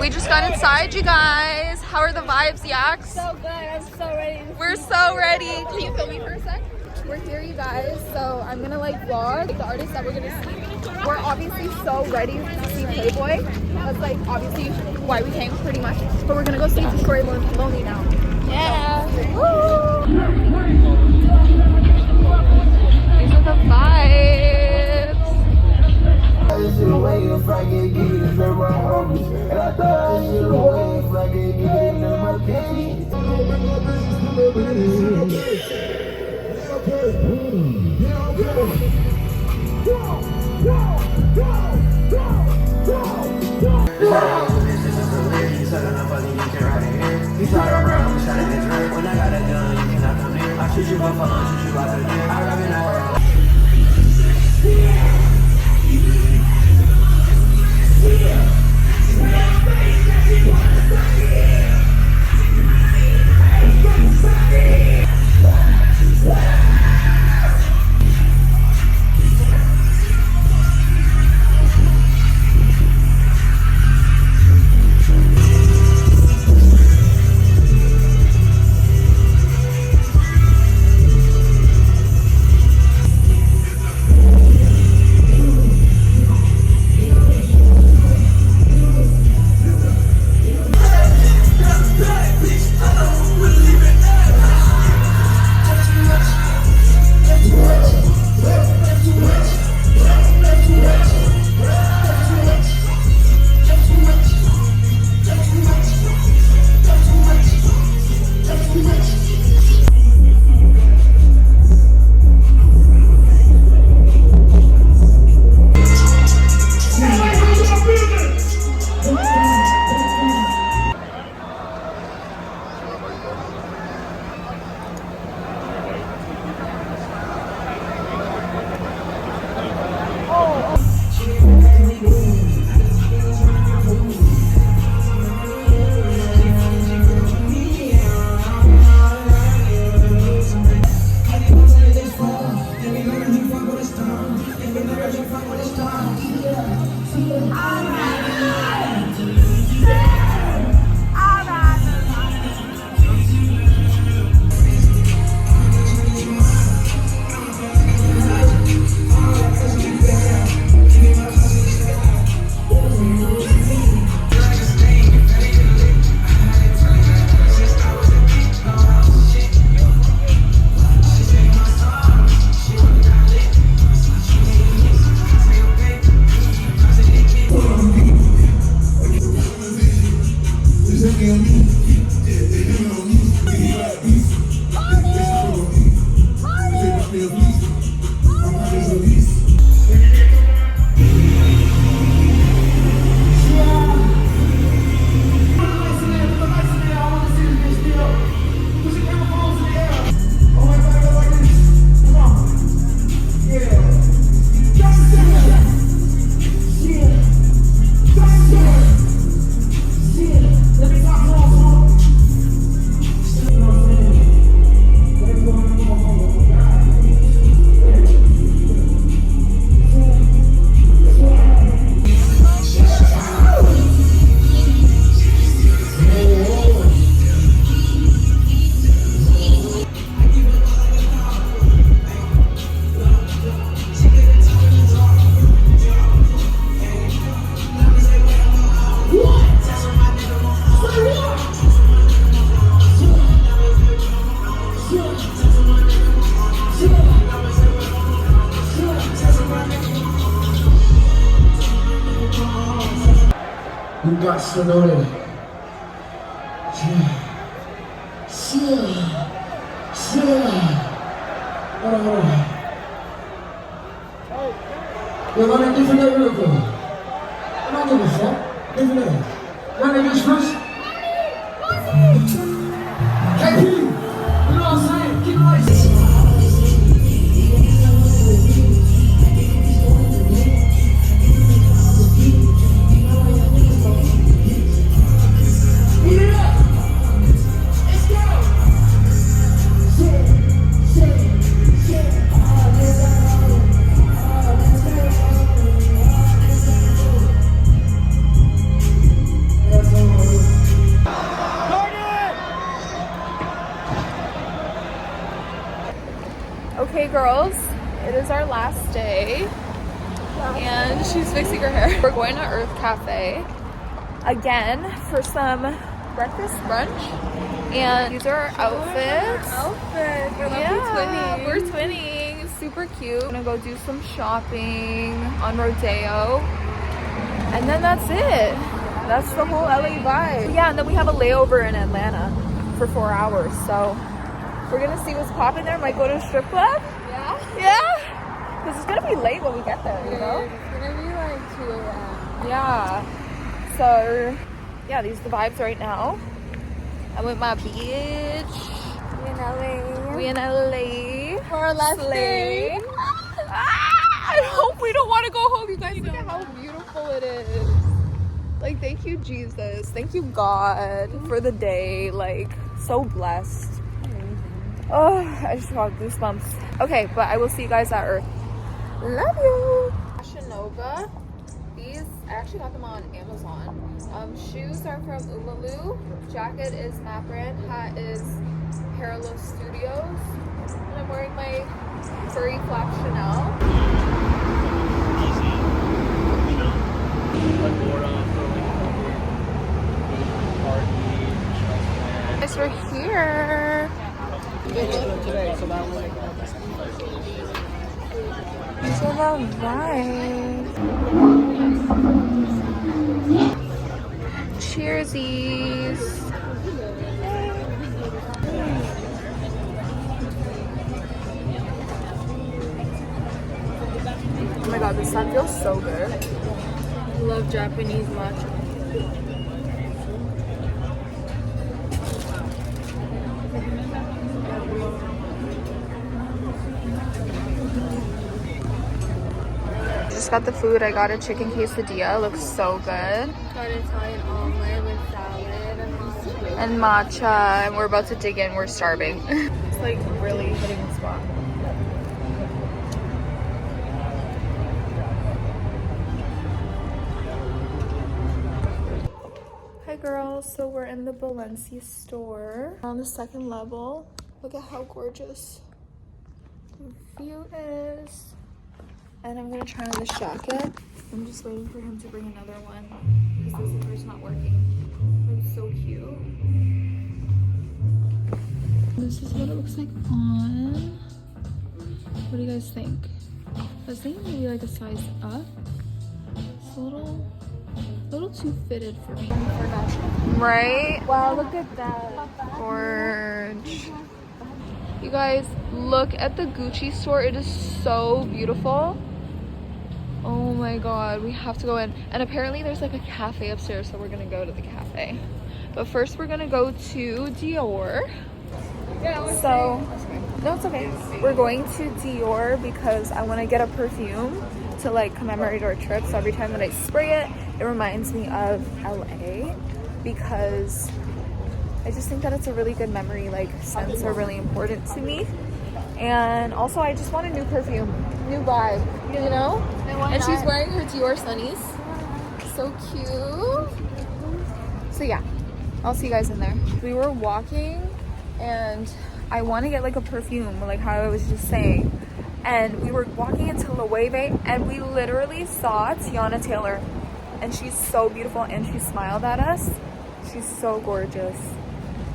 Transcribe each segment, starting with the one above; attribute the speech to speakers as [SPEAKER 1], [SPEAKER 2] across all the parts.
[SPEAKER 1] We just got inside, you guys. How are the vibes, Yaks?
[SPEAKER 2] So good. I'm so ready.
[SPEAKER 1] We're so ready. Can you film me for a sec?
[SPEAKER 2] We're here, you guys. So I'm gonna vlog the artists that we're gonna see. We're obviously so ready to see Playboi. That's obviously why we came, pretty much. But we're gonna go see Destroy Lonely now. Yeah. Woo! These are the vibes.
[SPEAKER 3] You got to know that. Hold on. You're running different day real quick. I don't give a fuck. Different day. My name is first. KP, you know what I'm saying? Keep it like this. That's
[SPEAKER 1] Hey girls, it is our last day and she's fixing her hair. We're going to Earth Cafe again for some breakfast brunch, and these are our outfits.
[SPEAKER 2] We're
[SPEAKER 1] Yeah, we're twinning. Super cute. We're gonna go do some shopping on Rodeo, and then that's it. That's the whole LA vibe. Yeah, and then we have a layover in Atlanta for 4 hours, so we're gonna see what's popping there. Might go to a strip club. Yeah, because it's gonna be late when we get there, you know?
[SPEAKER 2] It's gonna be like 2 a.m.
[SPEAKER 1] Yeah. So, yeah, these are the vibes right now. I'm with my bitch. We in LA.
[SPEAKER 2] For our last day.
[SPEAKER 1] I hope we don't want to go home. You guys, look at how beautiful it is. Like, thank you, Jesus. Thank you, God, for the day. Like, so blessed. Oh, I just got goosebumps. Okay, but I will see you guys at Earth. Love you. Fashion Nova. These, I actually got them on Amazon. Shoes are from Umalu. Jacket is Map Brand. Hat is Parallel Studios. And I'm wearing my furry flap Chanel. Guys, we're here. These are the vibes. Cheersies. Oh my god, the sun feels so good.
[SPEAKER 2] I love Japanese matcha.
[SPEAKER 1] Just got the food. I got a chicken quesadilla. It looks so good.
[SPEAKER 2] Got an Italian omelet with salad
[SPEAKER 1] And matcha. And we're about to dig in. We're starving. It's like really hitting the spot. Hi girls. So we're in the Balenci store. We're on the second level. Look at how gorgeous the view is. And I'm gonna try on this jacket. I'm just waiting for him to bring another one because the zipper's not working. It's so cute. This is what it looks like on. What do you guys think? I was thinking maybe like a size up. It's a little too fitted for me. Right?
[SPEAKER 2] Wow, look at that.
[SPEAKER 1] Gorge. You guys, look at the Gucci store. It is so beautiful. Oh my god, we have to go in. And apparently there's like a cafe upstairs, so we're gonna go to the cafe. But first we're gonna go to Dior. So, no, it's okay. We're going to Dior because I want to get a perfume to like commemorate our trip. So every time that I spray it, it reminds me of LA because I just think that it's a really good memory. Like, scents are really important to me. And also I just want a new perfume, new vibe, you know? And she's wearing her Dior sunnies. So cute. So yeah, I'll see you guys in there. We were walking and I want to get like a perfume, like how I was just saying. And we were walking into layover and we literally saw Tiana Taylor. And she's so beautiful and she smiled at us. She's so gorgeous.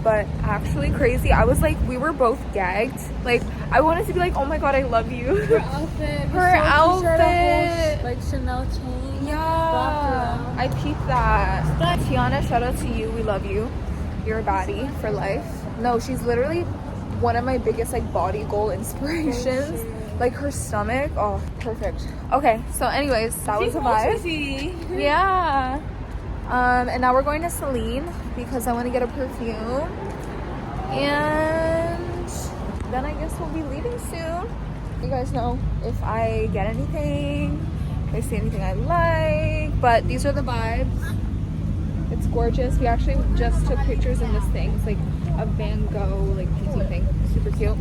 [SPEAKER 1] But actually crazy. I was like, we were both gagged. Like, I wanted to be like, oh my god, I love you.
[SPEAKER 2] Her outfit.
[SPEAKER 1] Her outfit.
[SPEAKER 2] Like Chanel chain.
[SPEAKER 1] Yeah. I peeped that. Tiana, shout out to you. We love you. You're a baddie for life. No, she's literally one of my biggest like body goal inspirations. Like her stomach. Oh, perfect. Okay, so anyways, that was a vibe. Yeah. And now we're going to Celine because I want to get a perfume. And then I guess we'll be leaving soon. You guys know if I get anything, if I see anything I like. But these are the vibes. It's gorgeous. We actually just took pictures in this thing. It's like a Van Gogh like painting thing. Super cute.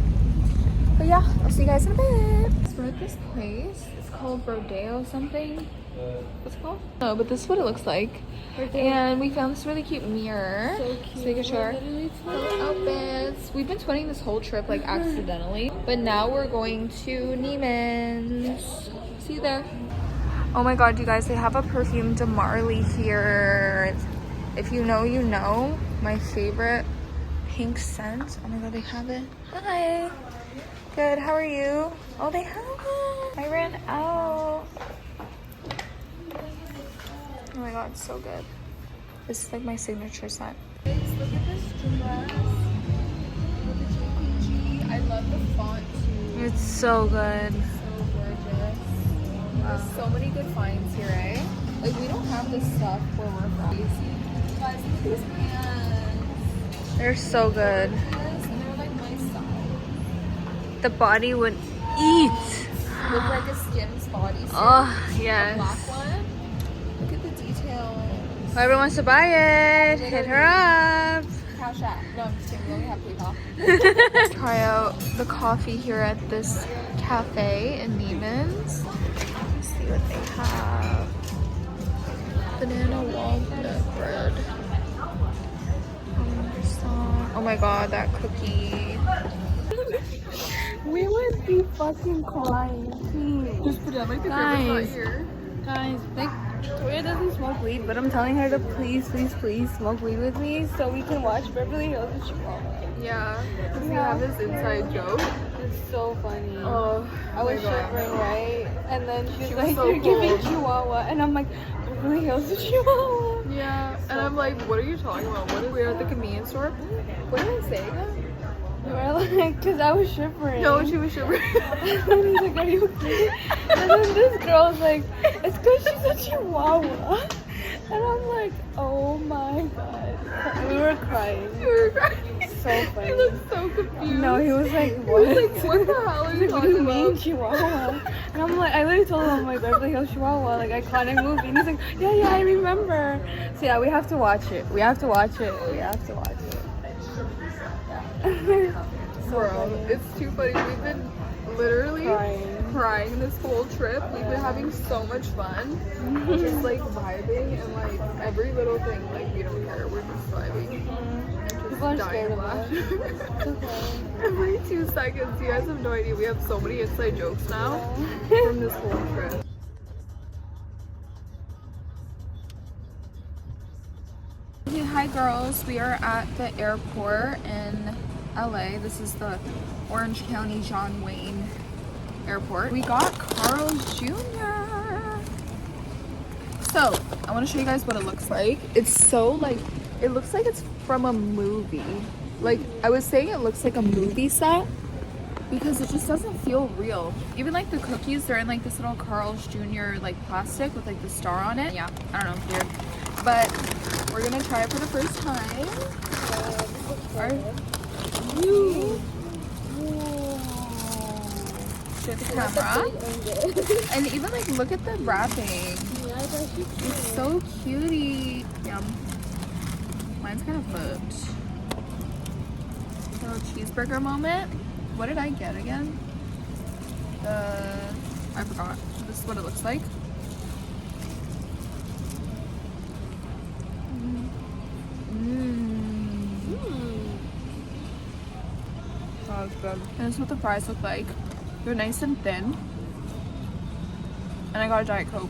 [SPEAKER 1] But yeah, I'll see you guys in a bit. We're at this place. It's called Rodeo something. What's it called? No, but this is what it looks like. And we found this really cute mirror. So cute. So we could show our outfits. We've been twinning this whole trip like accidentally. But now we're going to Neiman's. See you there. Oh my god, you guys, they have a perfume de Marley here. If you know, you know. My favorite pink scent. Oh my god, they have it. Hi. Good, how are you? Oh, they have it. I ran out. Oh my god, it's so good. This is like my signature scent. Look at this dress. With the JPG. I love the font too. It's so good. It's so gorgeous. There's so many good finds here, eh? Like, we don't have this stuff where we're from. Guys, look at these pants. They're so good. Yes, and they're like my style. The body would eat. Look like a Skims bodysuit. Oh, yes. A black one. Look at the details. Whoever wants to buy it, hit her up. Cash App. No, I'm just kidding. We only have PayPal. Try out the coffee here at this cafe in Neiman's. Let's see what they have. Banana walnut bread. Oh my god, that cookie.
[SPEAKER 2] We would be fucking crying. Please. Just pretend like the grandma's not here. Guys, like, Toya doesn't smoke weed, but I'm telling her to please smoke weed with me so we can watch Beverly Hills and Chihuahua.
[SPEAKER 1] Yeah, because we have this inside joke.
[SPEAKER 2] It's so funny.
[SPEAKER 1] Oh,
[SPEAKER 2] I was shivering, right? And then she was like,
[SPEAKER 1] so
[SPEAKER 2] you're giving Chihuahua. And I'm like, Beverly Hills and Chihuahua.
[SPEAKER 1] Yeah, and I'm like, what are you talking about? What are we at the convenience store? What did I say again?
[SPEAKER 2] You were like, because I was shivering.
[SPEAKER 1] No, she was shivering.
[SPEAKER 2] And then he's like, are you okay? And then this girl's like, it's because she's a Chihuahua. And I'm like, oh my god. We were crying.
[SPEAKER 1] You were crying.
[SPEAKER 2] So funny.
[SPEAKER 1] He looked so confused.
[SPEAKER 2] No, he was like, what?
[SPEAKER 1] He was like, what the hell are you
[SPEAKER 2] What do you
[SPEAKER 1] talking
[SPEAKER 2] mean,
[SPEAKER 1] about?
[SPEAKER 2] Chihuahua? And I'm like, I literally told him, I'm like, Beverly Hills Chihuahua, like, iconic movie. And he's like, yeah, I remember. So yeah, we have to watch it. We have to watch it.
[SPEAKER 1] Bro, it's too funny. We've been literally crying this whole trip. We've been having so much fun. Just like vibing and like every little thing, like we don't care. We're just vibing.
[SPEAKER 2] People are scared of us.
[SPEAKER 1] Every 2 seconds, you guys have no idea. We have so many inside jokes now from this whole trip. Okay, hi girls. We are at the airport in LA. This is the Orange County John Wayne Airport. We got Carl's Jr. So I want to show you guys what it looks like. It's so like, it looks like it's from a movie. Like I was saying, it looks like a movie set because it just doesn't feel real. Even like the cookies, they're in like this little Carl's Jr. like plastic with like the star on it. Yeah, I don't know, weird. But we're gonna try it for the first time. Shift the camera. And even like look at the wrapping. It's so cutie. Yum. Mine's kind of flipped. Little cheeseburger moment. What did I get again? I forgot. This is what it looks like. Oh, it's good. And this is what the fries look like. They're nice and thin. And I got a Diet Coke.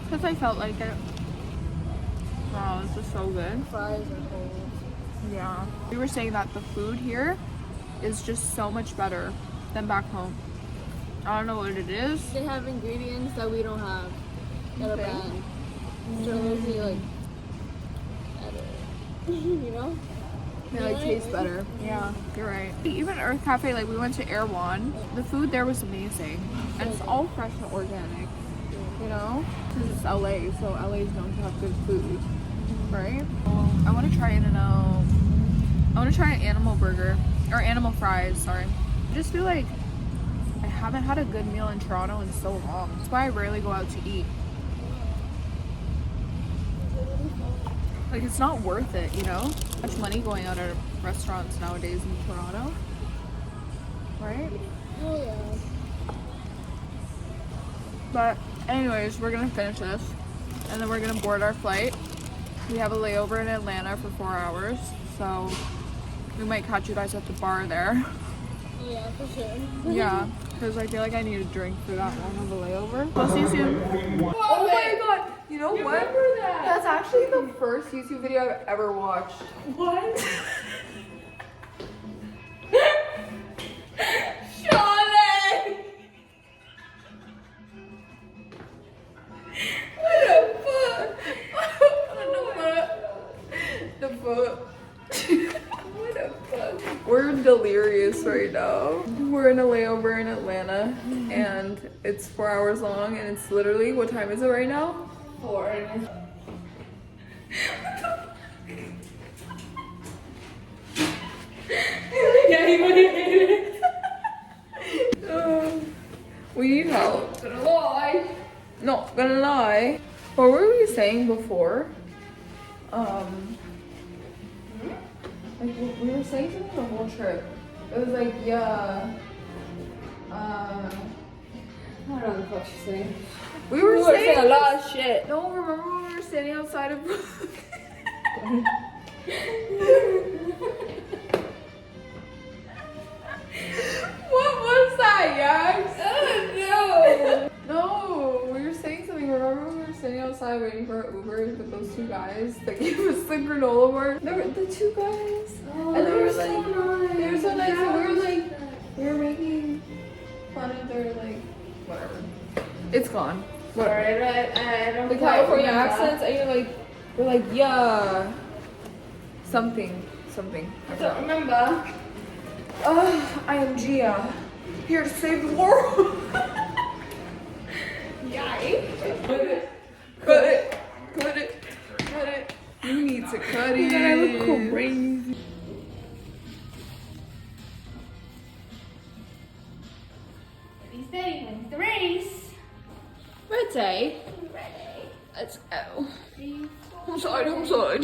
[SPEAKER 1] Because I felt like it. Wow, this is so good.
[SPEAKER 2] Fries are cold.
[SPEAKER 1] Yeah. We were saying that the food here is just so much better than back home. I don't know what it is.
[SPEAKER 2] They have ingredients that we don't have that are bad. So it'll be like better. You know?
[SPEAKER 1] They like taste better. Yeah, you're right. Even Earth Cafe, like we went to Air One. The food there was amazing. And it's all fresh and organic. You know? Because it's LA, so LA is known to have good food. Right? I want to try In-N-Out. I want to try an animal burger. Or animal fries, sorry. I just feel like I haven't had a good meal in Toronto in so long. That's why I rarely go out to eat. Like, it's not worth it, you know? Much money going out at restaurants nowadays in Toronto, right?
[SPEAKER 2] Oh yeah.
[SPEAKER 1] But anyways, we're gonna finish this and then we're gonna board our flight. We have a layover in Atlanta for 4 hours, so we might catch you guys at the bar there.
[SPEAKER 2] Yeah, for sure.
[SPEAKER 1] Yeah, because I feel like I need a drink for that long of a layover. I'll see you soon. Oh my god, you know what? That's actually the first YouTube video I've ever watched.
[SPEAKER 2] What?
[SPEAKER 1] We're delirious right now. We're in a layover in Atlanta and it's 4 hours long and it's literally, what time is it right now?
[SPEAKER 2] 4. Yeah, he would hit it.
[SPEAKER 1] We need help.
[SPEAKER 2] Gonna lie.
[SPEAKER 1] No, gonna lie. What were we saying before? Like we were saying something the whole trip. It was like, yeah.
[SPEAKER 2] I don't know what the fuck she's saying.
[SPEAKER 1] We were saying
[SPEAKER 2] a lot of shit.
[SPEAKER 1] No, remember when we were standing outside of What was that, Yax?
[SPEAKER 2] No.
[SPEAKER 1] No, we were saying something. Remember when we were standing outside waiting for an Uber with those two guys that gave us the granola bar? The two guys.
[SPEAKER 2] Oh,
[SPEAKER 1] and they were
[SPEAKER 2] so
[SPEAKER 1] like,
[SPEAKER 2] nice.
[SPEAKER 1] they were so nice. And we were like, we were making fun of their like, whatever. It's gone. Whatever.
[SPEAKER 2] Alright, I don't
[SPEAKER 1] The
[SPEAKER 2] quite
[SPEAKER 1] California
[SPEAKER 2] remember.
[SPEAKER 1] accents, and you're like, yeah, something.
[SPEAKER 2] I don't remember.
[SPEAKER 1] I am Gia, here to save the world.
[SPEAKER 2] Yay.
[SPEAKER 1] Cut it. You need to cut it.
[SPEAKER 2] I look crazy. Steady, wins the race.
[SPEAKER 1] Ready? Let's go. I'm sorry.